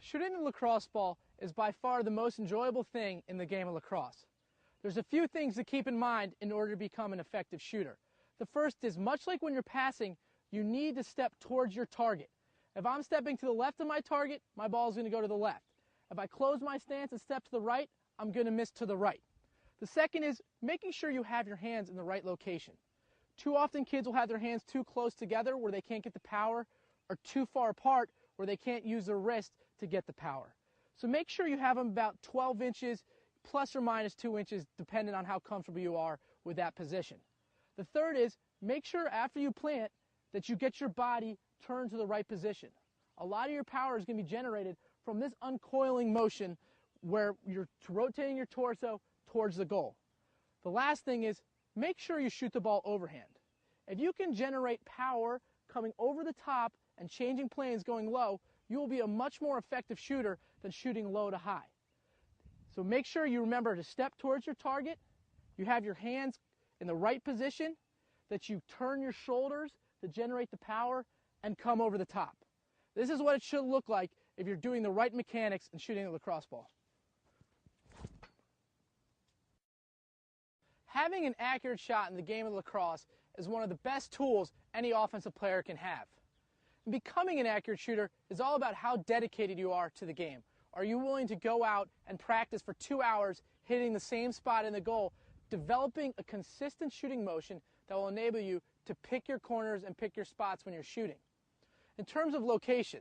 Shooting the lacrosse ball is by far the most enjoyable thing in the game of lacrosse. There's a few things to keep in mind in order to become an effective shooter. The first is, much like when you're passing, you need to step towards your target. If I'm stepping to the left of my target, my ball is going to go to the left. If I close my stance and step to the right, I'm going to miss to the right. The second is making sure you have your hands in the right location. Too often kids will have their hands too close together where they can't get the power, or too far apart where they can't use their wrist to get the power. So make sure you have them about 12 inches plus or minus 2 inches depending on how comfortable you are with that position. The third is make sure after you plant that you get your body turned to the right position. A lot of your power is going to be generated from this uncoiling motion where you're rotating your torso towards the goal. The last thing is make sure you shoot the ball overhand. If you can generate power coming over the top and changing planes going low, you will be a much more effective shooter than shooting low to high. So make sure you remember to step towards your target, you have your hands in the right position, that you turn your shoulders to generate the power and come over the top. This is what it should look like if you're doing the right mechanics and shooting a lacrosse ball. Having an accurate shot in the game of lacrosse is one of the best tools any offensive player can have. And becoming an accurate shooter is all about how dedicated you are to the game. Are you willing to go out and practice for 2 hours hitting the same spot in the goal, developing a consistent shooting motion that will enable you to pick your corners and pick your spots when you're shooting? In terms of location,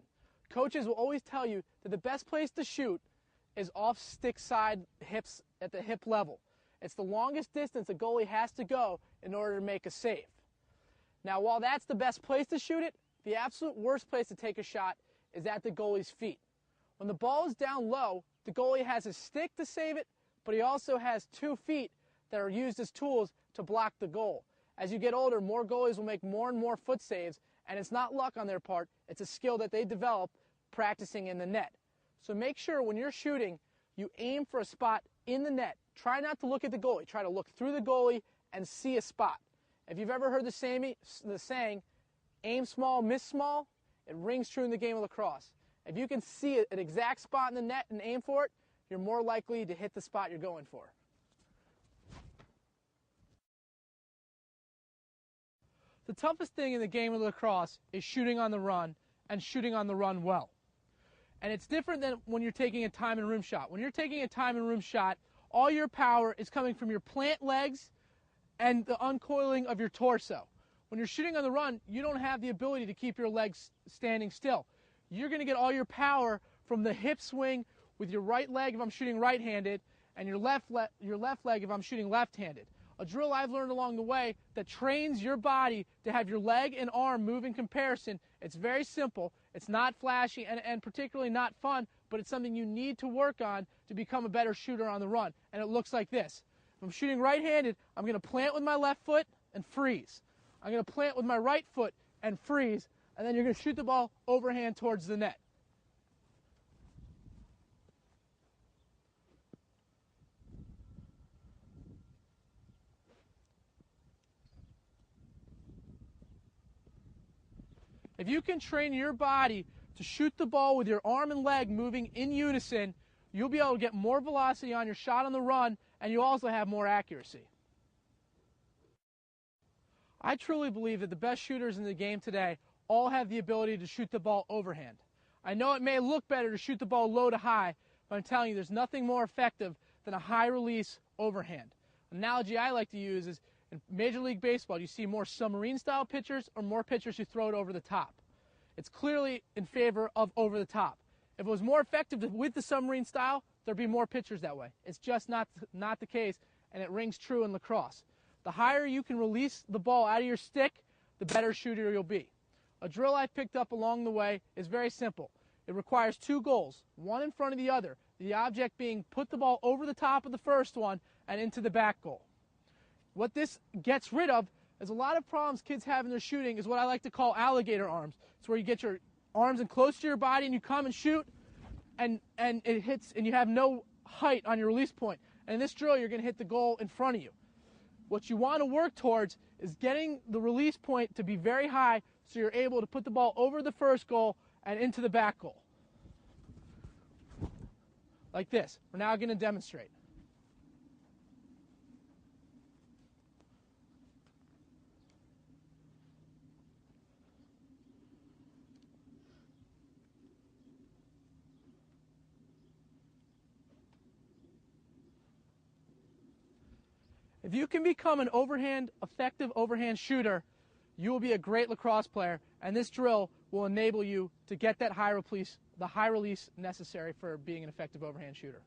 coaches will always tell you that the best place to shoot is off stick side hips at the hip level. It's the longest distance a goalie has to go in order to make a save. Now, while that's the best place to shoot it, the absolute worst place to take a shot is at the goalie's feet. When the ball is down low, the goalie has his stick to save it, but he also has 2 feet that are used as tools to block the goal. As you get older, more goalies will make more and more foot saves, and it's not luck on their part, it's a skill that they develop practicing in the net. So make sure when you're shooting, you aim for a spot in the net. Try not to look at the goalie. Try to look through the goalie and see a spot. If you've ever heard the saying, aim small, miss small, it rings true in the game of lacrosse. If you can see an exact spot in the net and aim for it, you're more likely to hit the spot you're going for. The toughest thing in the game of lacrosse is shooting on the run and shooting on the run well. And it's different than when you're taking a time and room shot. When you're taking a time and room shot, all your power is coming from your plant legs and the uncoiling of your torso. When you're shooting on the run, you don't have the ability to keep your legs standing still. You're going to get all your power from the hip swing with your right leg if I'm shooting right-handed, and your left leg if I'm shooting left-handed. A drill I've learned along the way that trains your body to have your leg and arm move in comparison. It's very simple. It's not flashy and particularly not fun, but it's something you need to work on to become a better shooter on the run. And it looks like this. If I'm shooting right-handed, I'm going to plant with my left foot and freeze. I'm going to plant with my right foot and freeze, and then you're going to shoot the ball overhand towards the net. If you can train your body to shoot the ball with your arm and leg moving in unison, you'll be able to get more velocity on your shot on the run, and you also have more accuracy. I truly believe that the best shooters in the game today all have the ability to shoot the ball overhand. I know it may look better to shoot the ball low to high, but I'm telling you there's nothing more effective than a high release overhand. An analogy I like to use is in Major League Baseball, you see more submarine style pitchers or more pitchers who throw it over the top. It's clearly in favor of over the top. If it was more effective with the submarine style, there'd be more pitchers that way. It's just not the case, and it rings true in lacrosse. The higher you can release the ball out of your stick, the better shooter you'll be. A drill I've picked up along the way is very simple. It requires 2 goals, one in front of the other, the object being put the ball over the top of the first one and into the back goal. What this gets rid of is a lot of problems kids have in their shooting is what I like to call alligator arms. It's where you get your arms in close to your body and you come and shoot and it hits and you have no height on your release point. And in this drill, you're going to hit the goal in front of you. What you want to work towards is getting the release point to be very high so you're able to put the ball over the first goal and into the back goal. like this. We're now going to demonstrate. If you can become an effective overhand shooter, you will be a great lacrosse player, and this drill will enable you to get that high release necessary for being an effective overhand shooter.